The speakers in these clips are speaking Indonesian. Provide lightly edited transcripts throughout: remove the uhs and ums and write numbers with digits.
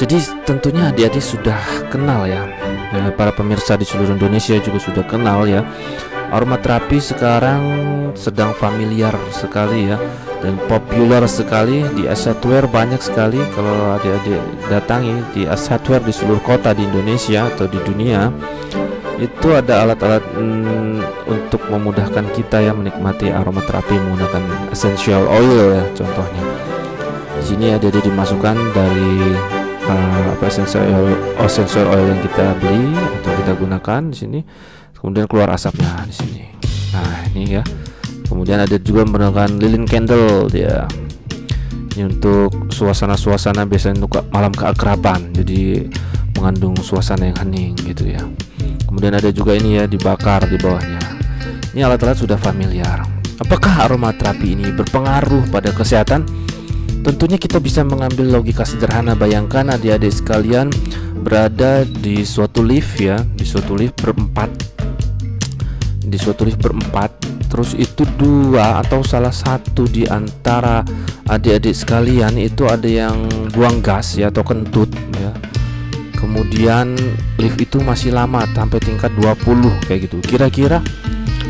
Jadi tentunya adik-adik sudah kenal ya, para pemirsa di seluruh Indonesia juga sudah kenal ya. Aromaterapi sekarang sedang familiar sekali ya, dan populer sekali di software banyak sekali. Kalau adik-adik datangi di software di seluruh kota di Indonesia atau di dunia, itu ada alat-alat untuk memudahkan kita ya menikmati aromaterapi menggunakan essential oil ya. Contohnya di sini adik-adik dimasukkan dari essential oil yang kita beli atau kita gunakan di sini, kemudian keluar asapnya di sini. Nah ini ya. Kemudian ada juga menggunakan lilin candle ya. Ini untuk suasana-suasana biasanya untuk malam keakraban, jadi mengandung suasana yang hening gitu ya. Kemudian ada juga ini ya, dibakar di bawahnya. Ini alat-alat sudah familiar. Apakah aromaterapi ini berpengaruh pada kesehatan? Tentunya kita bisa mengambil logika sederhana. Bayangkan adik-adik sekalian berada di suatu lift ya, di suatu lift berempat, terus itu dua atau salah satu di antara adik-adik sekalian itu ada yang buang gas ya atau kentut ya. Kemudian lift itu masih lama sampai tingkat 20 kayak gitu. Kira-kira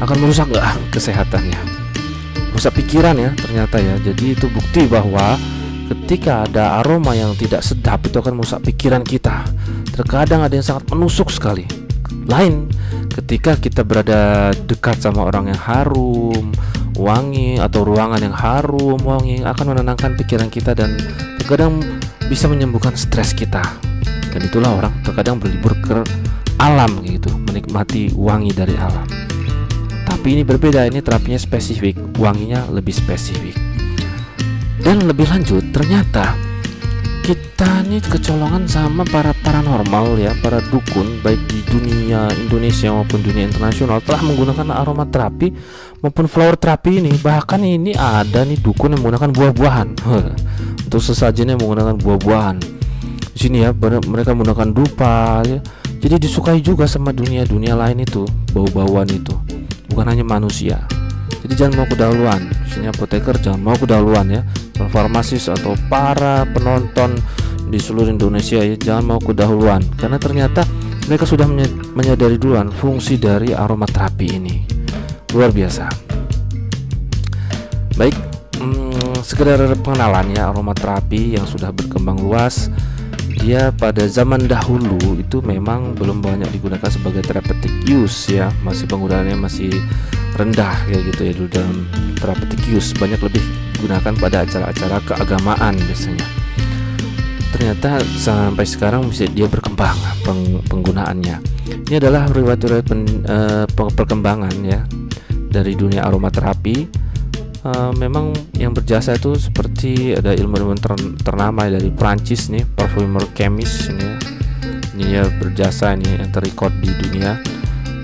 akan merusak nggak kesehatannya? Rusak pikiran ya ternyata ya. Jadi itu bukti bahwa ketika ada aroma yang tidak sedap itu akan merusak pikiran kita. Terkadang ada yang sangat menusuk sekali. Lain ketika kita berada dekat sama orang yang harum, wangi, atau ruangan yang harum, wangi, akan menenangkan pikiran kita dan terkadang bisa menyembuhkan stres kita. Dan itulah orang terkadang berlibur ke alam gitu, menikmati wangi dari alam. Tapi ini berbeda, ini terapinya spesifik, wanginya lebih spesifik. Dan lebih lanjut, ternyata kita ini kecolongan sama para paranormal ya, para dukun baik di dunia Indonesia maupun dunia internasional telah menggunakan aromaterapi maupun flower terapi ini. Bahkan ini ada nih dukun yang menggunakan buah-buahan untuk sesajennya menggunakan buah-buahan. Di sini ya mereka menggunakan dupa ya. Jadi disukai juga sama dunia lain itu, bau-bauan itu. Bukan hanya manusia. Jadi jangan mau kedahuluan. Sini apoteker jangan mau kedahuluan ya. Farmasis atau para penonton di seluruh Indonesia ya, jangan mau kedahuluan karena ternyata mereka sudah menyadari duluan fungsi dari aromaterapi ini. Luar biasa. Baik, sekedar pengenalan ya, aromaterapi yang sudah berkembang luas. Dia pada zaman dahulu itu memang belum banyak digunakan sebagai therapeutic use ya, masih penggunaannya masih rendah kayak gitu ya dulu dalam therapeutic use, banyak lebih digunakan pada acara-acara keagamaan biasanya. Ternyata sampai sekarang bisa dia berkembang penggunaannya. Ini adalah riwayat-riwayat perkembangan ya dari dunia aromaterapi. Memang yang berjasa itu seperti ada ilmuwan ternama dari Prancis nih, parfumer chemist ini ya. Ini ya berjasa ini yang terrecord di dunia,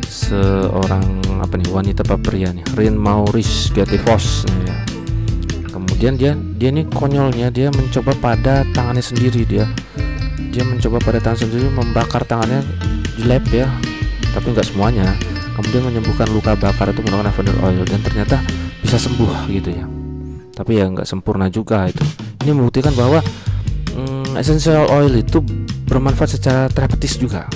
seorang wanita pria nih, Reine Maurice Gattefossé ya. Kemudian dia ini konyolnya, dia mencoba pada tangannya sendiri, dia mencoba pada tangan sendiri membakar tangannya di lab ya, tapi nggak semuanya. Kemudian menyembuhkan luka bakar itu menggunakan lavender oil dan ternyata bisa sembuh gitu ya. Tapi ya nggak sempurna juga itu. Ini membuktikan bahwa essential oil itu bermanfaat secara terapeutis juga.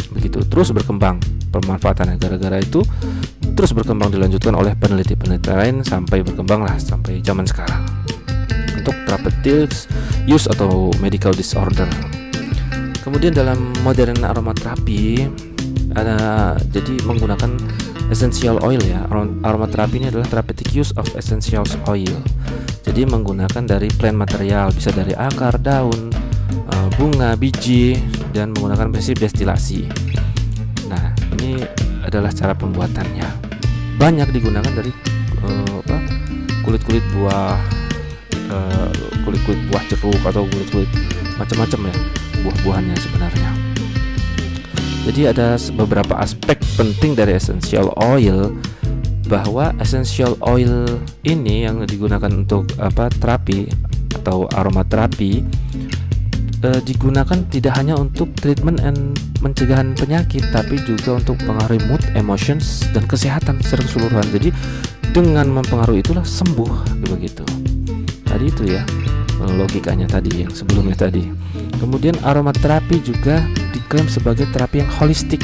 Begitu terus berkembang pemanfaatannya, gara-gara itu terus berkembang dilanjutkan oleh peneliti-peneliti lain sampai berkembanglah sampai zaman sekarang untuk therapeutic use atau medical disorder. Kemudian dalam modern aromaterapi ada jadi menggunakan essential oil ya. Aromaterapi ini adalah therapeutic use of essential oil. Jadi menggunakan dari plant material, bisa dari akar, daun, bunga, biji, dan menggunakan prinsip destilasi. Nah, ini adalah cara pembuatannya. Banyak digunakan dari kulit-kulit buah, kulit-kulit buah jeruk atau kulit-kulit macam-macam ya, buah-buahannya sebenarnya. Jadi ada beberapa aspek penting dari essential oil, bahwa essential oil ini yang digunakan untuk terapi atau aromaterapi digunakan tidak hanya untuk treatment and pencegahan penyakit, tapi juga untuk pengaruh mood, emotions, dan kesehatan secara keseluruhan. Jadi dengan mempengaruhi itulah sembuh begitu. Tadi itu ya, logikanya tadi yang sebelumnya tadi. Kemudian aromaterapi juga diklaim sebagai terapi yang holistik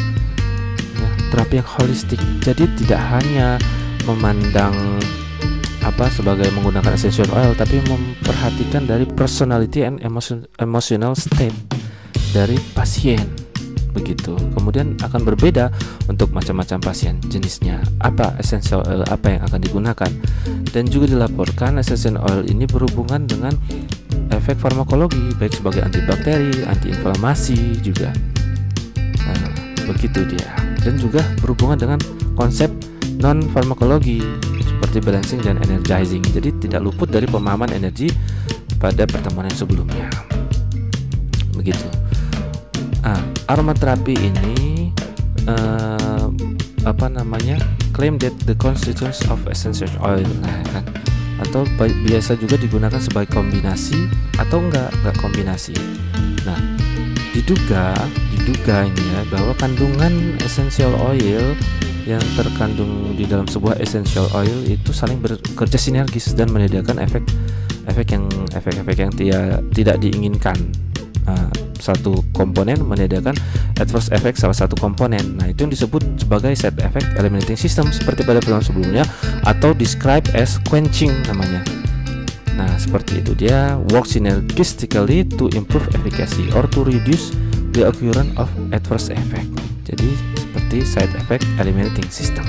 ya, terapi yang holistik. Jadi tidak hanya memandang sebagai menggunakan essential oil, tapi memperhatikan dari personality and emotional state dari pasien begitu. Kemudian akan berbeda untuk macam-macam pasien, jenisnya apa essential oil apa yang akan digunakan, dan juga dilaporkan essential oil ini berhubungan dengan efek farmakologi baik sebagai antibakteri, antiinflamasi juga. Nah, begitu dia. Dan juga berhubungan dengan konsep non farmakologi seperti balancing dan energizing. Jadi tidak luput dari pemahaman energi pada pertemuan yang sebelumnya. Begitu. Aromaterapi ini claim that the constituents of essential oil, kan? Atau biasa juga digunakan sebagai kombinasi atau enggak kombinasi. Nah, diduga ini ya bahwa kandungan essential oil yang terkandung di dalam sebuah essential oil itu saling bekerja sinergis dan menyediakan efek yang tidak diinginkan. Satu komponen menyediakan adverse effect salah satu komponen. Nah, itu yang disebut sebagai side effect eliminating system seperti pada pertemuan sebelumnya, atau described as quenching namanya. Nah, seperti itu dia work synergistically to improve efficacy or to reduce the occurrence of adverse effect. Jadi seperti side effect eliminating system.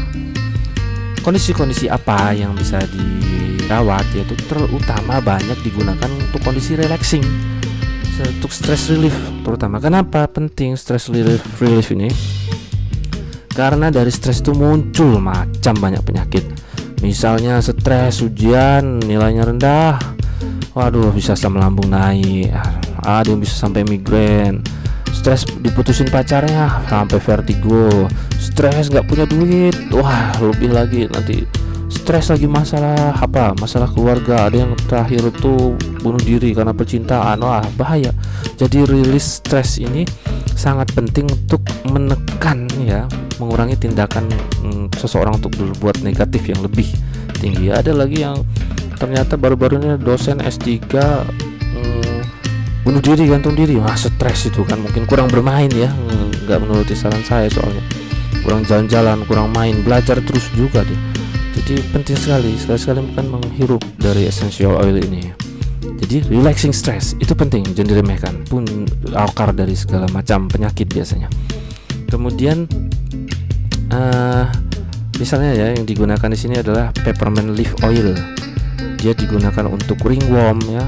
Kondisi-kondisi apa yang bisa dirawat, yaitu terutama banyak digunakan untuk kondisi relaxing, untuk stress relief terutama. Kenapa penting stress relief ini? Karena dari stres itu muncul macam banyak penyakit. Misalnya stres ujian nilainya rendah, waduh bisa asam lambung naik, ada yang bisa sampai migrain. Stres diputusin pacarnya sampai vertigo. Stres nggak punya duit, wah lebih lagi nanti. Stres lagi masalah keluarga, ada yang terakhir tuh bunuh diri karena percintaan, wah bahaya. Jadi rilis stres ini sangat penting untuk menekan ya, mengurangi tindakan seseorang untuk berbuat negatif yang lebih tinggi. Ada lagi yang ternyata baru-baru ini dosen S3 bunuh diri, gantung diri. Wah stres itu kan, mungkin kurang bermain ya, nggak menuruti saran saya soalnya, kurang jalan-jalan, kurang main, belajar terus juga dia. Jadi penting sekali bukan menghirup dari essential oil ini. Jadi relaxing stress itu penting, jangan diremehkan, pun akar dari segala macam penyakit biasanya. Kemudian misalnya ya yang digunakan di sini adalah peppermint leaf oil. Dia digunakan untuk ringworm ya.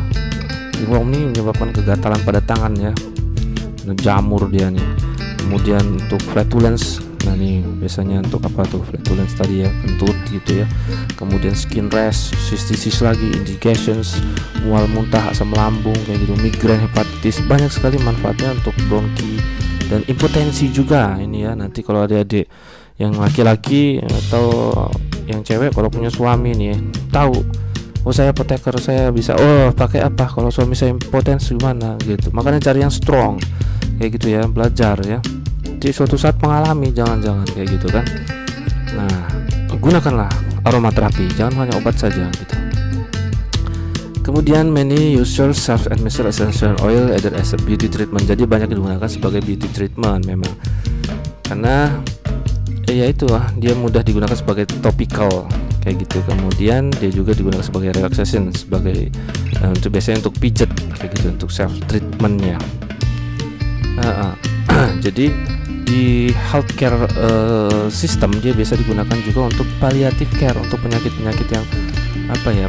Ringworm ini menyebabkan kegatalan pada tangan ya, jamur dia nih. Kemudian untuk flatulence, nah nih biasanya untuk apa tuh flatulence tadi ya, kentut gitu ya. Kemudian skin rash, cystitis lagi, indications, mual muntah, asam lambung kayak gitu, migrain, hepatitis, banyak sekali manfaatnya untuk bronki dan impotensi juga ini ya. Nanti kalau adik-adik yang laki-laki atau yang cewek kalau punya suami nih ya, tahu, oh saya apoteker, saya bisa, oh pakai apa kalau suami saya impotensi gimana gitu. Makanya cari yang strong kayak gitu ya, belajar ya. Jadi suatu saat mengalami, jangan kayak gitu kan. Nah, gunakanlah aromaterapi, jangan hanya obat saja gitu. Kemudian many users self-administer essential oil either as a beauty treatment. Jadi banyak digunakan sebagai beauty treatment memang, karena ya itu dia mudah digunakan sebagai topical kayak gitu. Kemudian dia juga digunakan sebagai relaxation, sebagai untuk biasanya untuk pijet kayak gitu, untuk self treatmentnya. Jadi di healthcare system dia biasa digunakan juga untuk palliative care, untuk penyakit-penyakit yang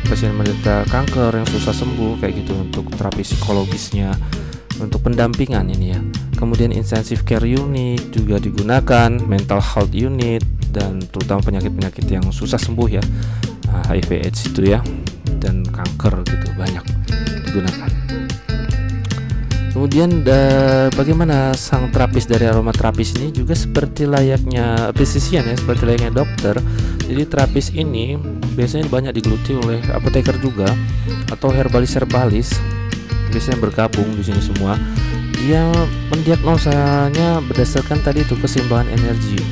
pasien menderita kanker yang susah sembuh kayak gitu, untuk terapi psikologisnya, untuk pendampingan ini ya. Kemudian intensive care unit juga digunakan, mental health unit, dan terutama penyakit-penyakit yang susah sembuh ya, HIV/AIDS itu ya, dan kanker gitu banyak digunakan. Kemudian bagaimana sang terapis dari aromaterapis ini juga seperti layaknya physician ya, seperti layaknya dokter. Jadi terapis ini biasanya banyak digeluti oleh apoteker juga atau herbalis biasanya bergabung di sini semua. Dia mendiagnosanya berdasarkan tadi itu keseimbangan energi,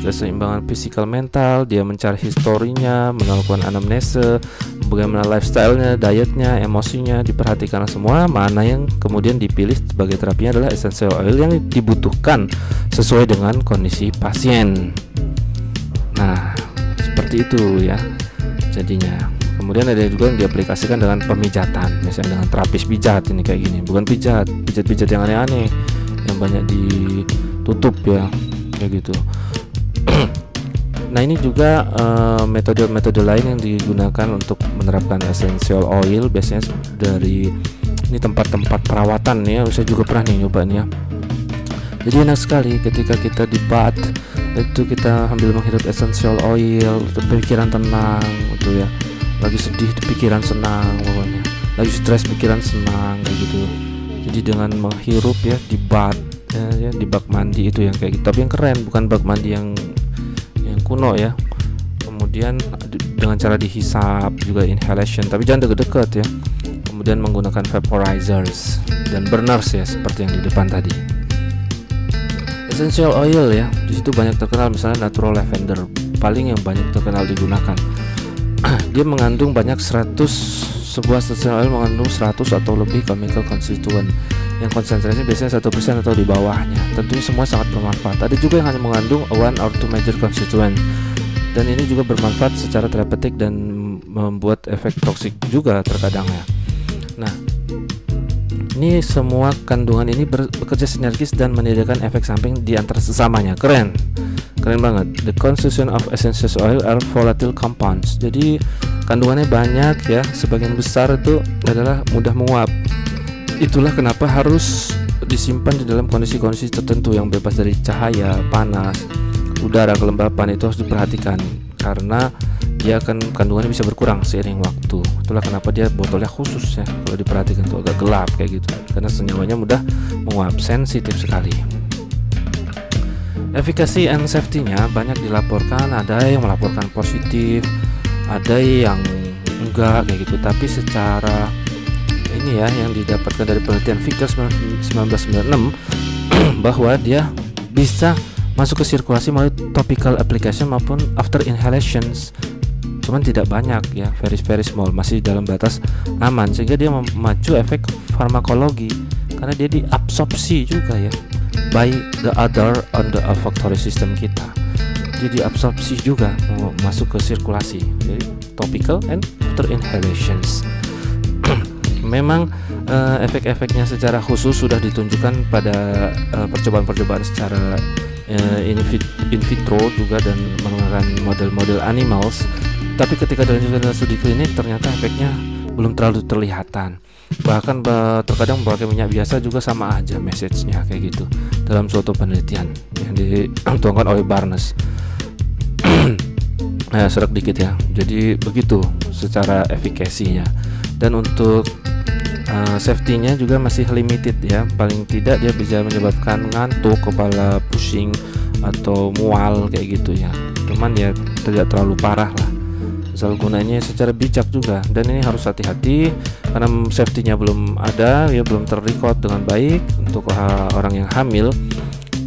keseimbangan fisikal mental. Dia mencari historinya, melakukan anamnese, bagaimana lifestyle-nya, dietnya, emosinya, diperhatikan semua. Mana yang kemudian dipilih sebagai terapinya adalah essential oil yang dibutuhkan sesuai dengan kondisi pasien. Nah, seperti itu ya jadinya. Kemudian ada juga yang diaplikasikan dengan pemijatan, misalnya dengan terapis pijat. Ini kayak gini, bukan pijat yang aneh-aneh yang banyak ditutup ya, kayak gitu. Nah, ini juga metode-metode lain yang digunakan untuk menerapkan essential oil, biasanya dari ini tempat-tempat perawatan ya. Saya juga pernah nih nyoba nih ya. Jadi enak sekali ketika kita di bath itu kita ambil menghirup essential oil, pikiran tenang gitu ya. Lagi sedih pikiran senang pokoknya, lagi stres pikiran senang kayak gitu. Jadi dengan menghirup ya di bath ya, di bak mandi itu yang kayak gitu, tapi yang keren, bukan bak mandi yang kuno ya. Kemudian dengan cara dihisap juga inhalation, tapi jangan deket-deket ya. Kemudian menggunakan vaporizers dan burners ya, seperti yang di depan tadi. Essential oil ya, di situ banyak terkenal, misalnya natural lavender paling yang banyak terkenal digunakan. Dia mengandung banyak 100, sebuah essential oil mengandung 100 atau lebih chemical constituent yang konsentrasinya biasanya 1% atau di bawahnya. Tentunya semua sangat bermanfaat. Ada juga yang hanya mengandung 1 or 2 major constituent, dan ini juga bermanfaat secara terapeutik dan membuat efek toksik juga terkadang ya. Nah, ini semua kandungan ini bekerja sinergis dan menyediakan efek samping di antara sesamanya. Keren banget. The constituent of essential oil are volatile compounds. Jadi kandungannya banyak ya, sebagian besar itu adalah mudah menguap. Itulah kenapa harus disimpan di dalam kondisi-kondisi tertentu yang bebas dari cahaya, panas, udara, kelembapan. Itu harus diperhatikan karena dia akan kandungannya bisa berkurang seiring waktu. Itulah kenapa dia botolnya khusus ya, kalau diperhatikan tuh agak gelap kayak gitu, karena senyawanya mudah menguap, sensitif sekali. Efficacy and safety-nya banyak dilaporkan, ada yang melaporkan positif, ada yang enggak kayak gitu. Tapi secara ini ya, yang didapatkan dari penelitian Victor 1996 bahwa dia bisa masuk ke sirkulasi melalui topical application maupun after inhalations, cuman tidak banyak ya, very small, masih dalam batas aman, sehingga dia memacu efek farmakologi karena dia diabsorpsi juga ya by the other on the olfactory system kita. Jadi absorpsi juga mau masuk ke sirkulasi, jadi topical and after inhalations. Memang efek-efeknya secara khusus sudah ditunjukkan pada percobaan-percobaan secara in vitro juga dan menggunakan model-model animals. Tapi ketika dilanjutkan dalam studi klinik ternyata efeknya belum terlalu terlihatan. Bahkan terkadang pakai minyak biasa juga sama aja message-nya kayak gitu dalam suatu penelitian yang dituangkan oleh Barnes. Serak dikit ya. Jadi begitu secara efikasinya. Dan untuk safety-nya juga masih limited ya. Paling tidak dia bisa menyebabkan ngantuk, kepala pusing atau mual kayak gitu ya. Cuman ya tidak terlalu parah lah. Asal gunanya secara bijak juga, dan ini harus hati-hati karena safety-nya belum ada ya, belum terrecord dengan baik untuk orang yang hamil.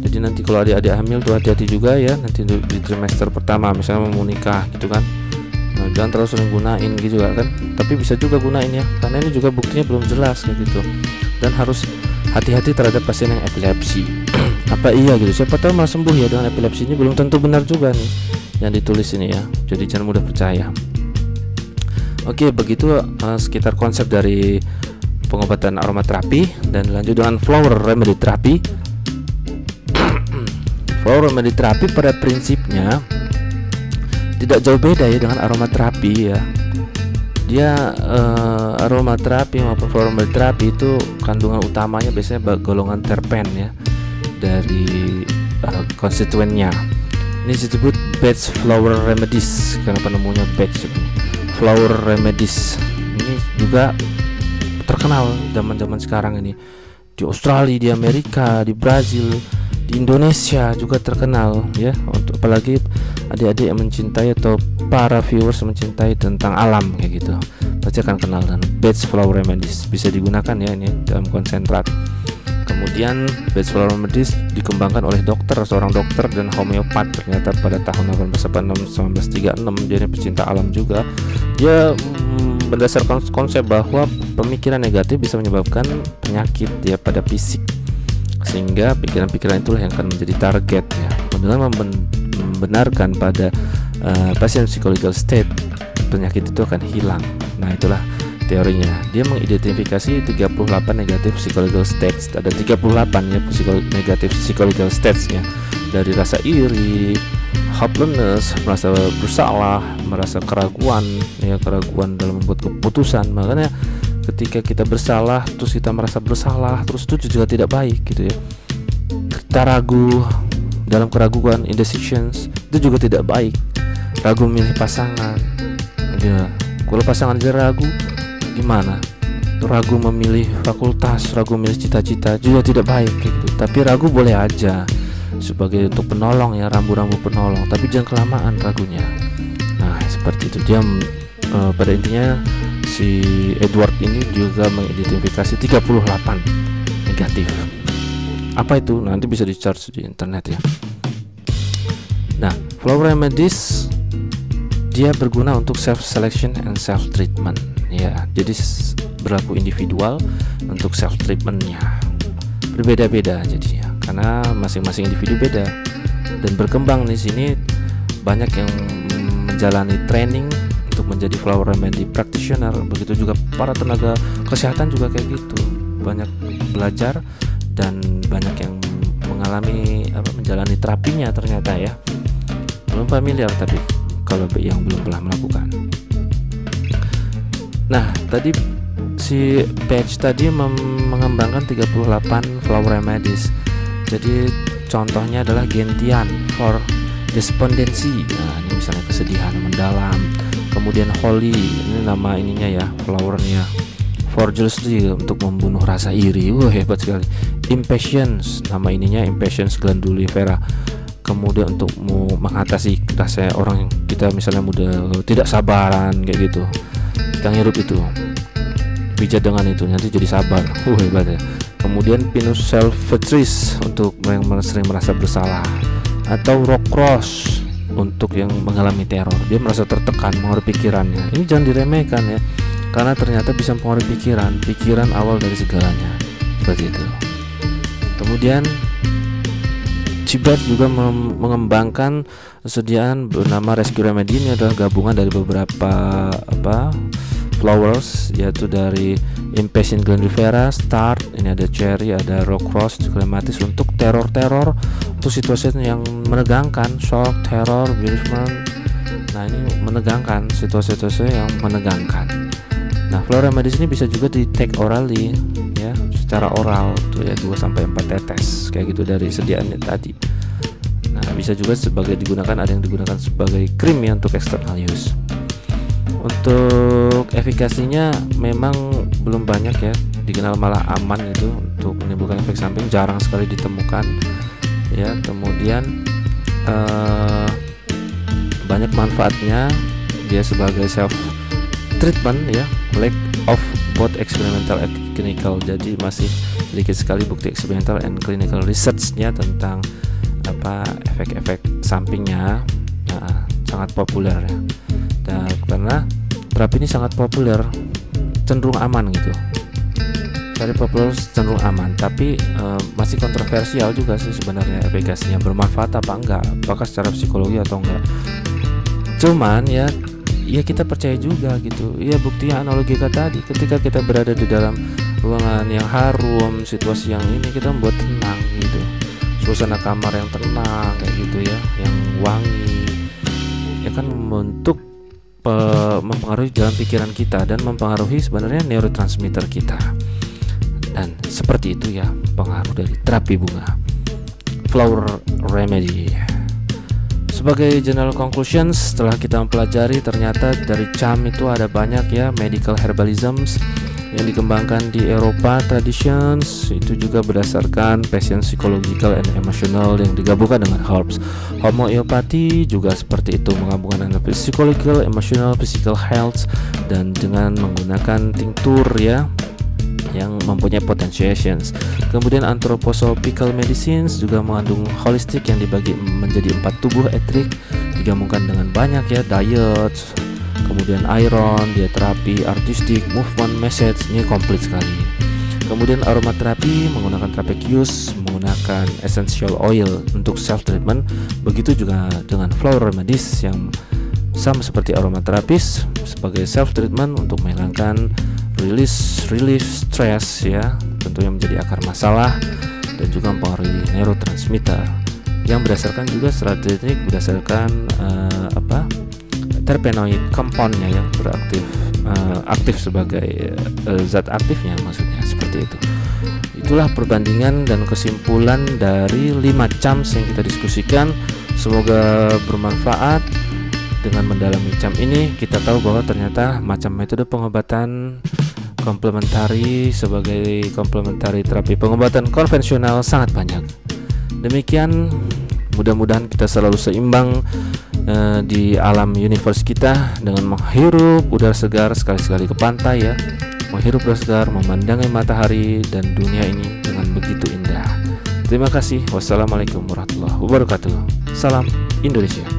Jadi nanti kalau adik-adik hamil tuh hati-hati juga ya, nanti di trimester pertama misalnya mau nikah gitu kan. Nah, jangan terlalu sering gunain gitu kan, tapi bisa juga gunain ya, karena ini juga buktinya belum jelas kayak gitu. Dan harus hati-hati terhadap pasien yang epilepsi. Apa iya gitu, siapa tahu malah sembuh ya dengan epilepsi. Ini belum tentu benar juga nih yang ditulis ini ya, jadi jangan mudah percaya. Oke, begitu sekitar konsep dari pengobatan aromaterapi. Dan lanjut dengan flower remedy therapy. Flower remedy therapy pada prinsipnya tidak jauh beda ya dengan aromaterapi ya. Dia aromaterapi maupun flower remedy therapy itu kandungan utamanya biasanya golongan terpen ya dari konstituennya. Ini disebut Bach Flower Remedies karena penemunya Bach. Flower Remedies ini juga terkenal zaman-zaman sekarang ini di Australia, di Amerika, di Brazil, di Indonesia juga terkenal ya. Untuk apalagi adik-adik yang mencintai atau para viewers mencintai tentang alam kayak gitu, pasti akan kenal dengan Bach Flower Remedies. Bisa digunakan ya ini dalam konsentrat. Kemudian base flower remedies dikembangkan oleh seorang dokter dan homeopat ternyata pada tahun 1936. Dia ini pecinta alam juga. Dia berdasarkan konsep bahwa pemikiran negatif bisa menyebabkan penyakit ya pada fisik, sehingga pikiran-pikiran itulah yang akan menjadi target ya. Dengan membenarkan pada pasien psychological state, penyakit itu akan hilang. Nah, itulah teorinya. Dia mengidentifikasi 38 negatif psychological states. Ada 38 ya negatif psychological states-nya. Dari rasa iri, hopelessness, merasa bersalah, merasa keraguan ya, keraguan dalam membuat keputusan. Makanya ketika kita bersalah terus kita merasa bersalah terus, itu juga tidak baik gitu ya. Kita ragu, dalam keraguan, indecisions, itu juga tidak baik. Ragu memilih pasangan ya. Kalau pasangan aja ragu, gimana? Ragu memilih fakultas, ragu memilih cita-cita, juga tidak baik gitu. Tapi ragu boleh aja sebagai untuk penolong ya, rambu-rambu penolong, tapi jangan kelamaan ragunya. Nah, seperti itu. Dia pada intinya si Edward ini juga mengidentifikasi 38 negatif. Apa itu? Nanti bisa di-search di internet ya. Nah, flower remedies dia berguna untuk self selection and self treatment ya. Jadi berlaku individual untuk self treatmentnya berbeda-beda jadinya, karena masing-masing individu beda dan berkembang di sini. Banyak yang menjalani training untuk menjadi flower remedy practitioner, begitu juga para tenaga kesehatan juga kayak gitu, banyak belajar dan banyak yang mengalami menjalani terapinya ternyata ya. Belum familiar tapi kalau yang belum pernah melakukan. Nah, tadi si Page tadi mengembangkan 38 flower remedies. Jadi contohnya adalah gentian for despondency. Nah, ini misalnya kesedihan mendalam. Kemudian holy, ini nama ininya ya, flowernya. For jealousy, untuk membunuh rasa iri. Hebat sekali. Impatience, nama ininya impatience glandulifera. Kemudian untuk mengatasi rasa orang yang kita misalnya mudah tidak sabaran kayak gitu, kita ngirup itu, pijat dengan itu nanti jadi sabar. Hebat ya. Kemudian pinus self-hatred untuk yang sering merasa bersalah, atau rockcross untuk yang mengalami teror, dia merasa tertekan, mengaruhi pikirannya. Ini jangan diremehkan ya, karena ternyata bisa mempengaruhi pikiran awal dari segalanya, seperti itu. Kemudian Chibet juga mengembangkan kesediaan bernama Rescue Remedy. Ini adalah gabungan dari beberapa flowers, yaitu dari Impatient Glandulifera, Start, ini ada Cherry, ada Rockcross, Clematis untuk teror-teror, untuk situasi yang menegangkan, shock, terror, bereavement. Nah, ini menegangkan, situasi-situasi yang menegangkan. Nah, flower remedy ini bisa juga di take orally ya, secara oral tuh ya, 2-4 tetes kayak gitu dari sediaannya tadi. Nah, bisa juga digunakan, ada yang digunakan sebagai krim ya untuk external use. Untuk efikasinya memang belum banyak ya, dikenal malah aman itu untuk menimbulkan efek samping, jarang sekali ditemukan ya. Kemudian banyak manfaatnya, dia sebagai self treatment ya, lack of both experimental and clinical. Jadi masih sedikit sekali bukti experimental and clinical research-nya tentang efek-efek sampingnya. Nah, sangat populer ya. Dan karena terapi ini sangat populer, cenderung aman gitu. Very popular, cenderung aman, tapi masih kontroversial juga sih sebenarnya efikasinya, bermanfaat apa enggak, apakah secara psikologi atau enggak. Cuman ya kita percaya juga gitu ya, buktinya analogika tadi, ketika kita berada di dalam ruangan yang harum, situasi yang ini, kita membuat tenang gitu, suasana kamar yang tenang kayak gitu ya, yang wangi ya kan, untuk mempengaruhi jalan pikiran kita dan mempengaruhi sebenarnya neurotransmitter kita. Dan seperti itu ya pengaruh dari terapi bunga flower remedy. Sebagai general conclusions, setelah kita mempelajari ternyata dari CHAM itu ada banyak ya medical herbalisms yang dikembangkan di Eropa traditions, itu juga berdasarkan passion psychological and emotional yang digabungkan dengan herbs. Homeopati juga seperti itu, menggabungkan antara psychological, emotional, physical health, dan dengan menggunakan tinctur ya, yang mempunyai potentiations. Kemudian anthroposophical medicines juga mengandung holistik yang dibagi menjadi 4 tubuh etrik, digabungkan dengan banyak ya, diet, kemudian iron, dieterapi, artistik, movement, message, ini komplit sekali. Kemudian aromaterapi menggunakan trapezius, menggunakan essential oil untuk self treatment. Begitu juga dengan flower remedies yang sama seperti aromaterapis sebagai self treatment untuk menghilangkan relief stress ya, tentunya menjadi akar masalah, dan juga mempengaruhi neurotransmitter yang berdasarkan juga strategi teknik berdasarkan terpenoid compoundnya yang aktif sebagai zat aktifnya, maksudnya seperti itu. Itulah perbandingan dan kesimpulan dari 5 CAMS yang kita diskusikan. Semoga bermanfaat. Dengan mendalami CAM ini kita tahu bahwa ternyata macam metode pengobatan komplementari sebagai komplementari terapi pengobatan konvensional sangat banyak. Demikian, mudah-mudahan kita selalu seimbang di alam universe kita dengan menghirup udara segar, sekali-sekali ke pantai ya, menghirup udara segar, memandangi matahari dan dunia ini dengan begitu indah. Terima kasih. Wassalamualaikum warahmatullahi wabarakatuh. Salam Indonesia.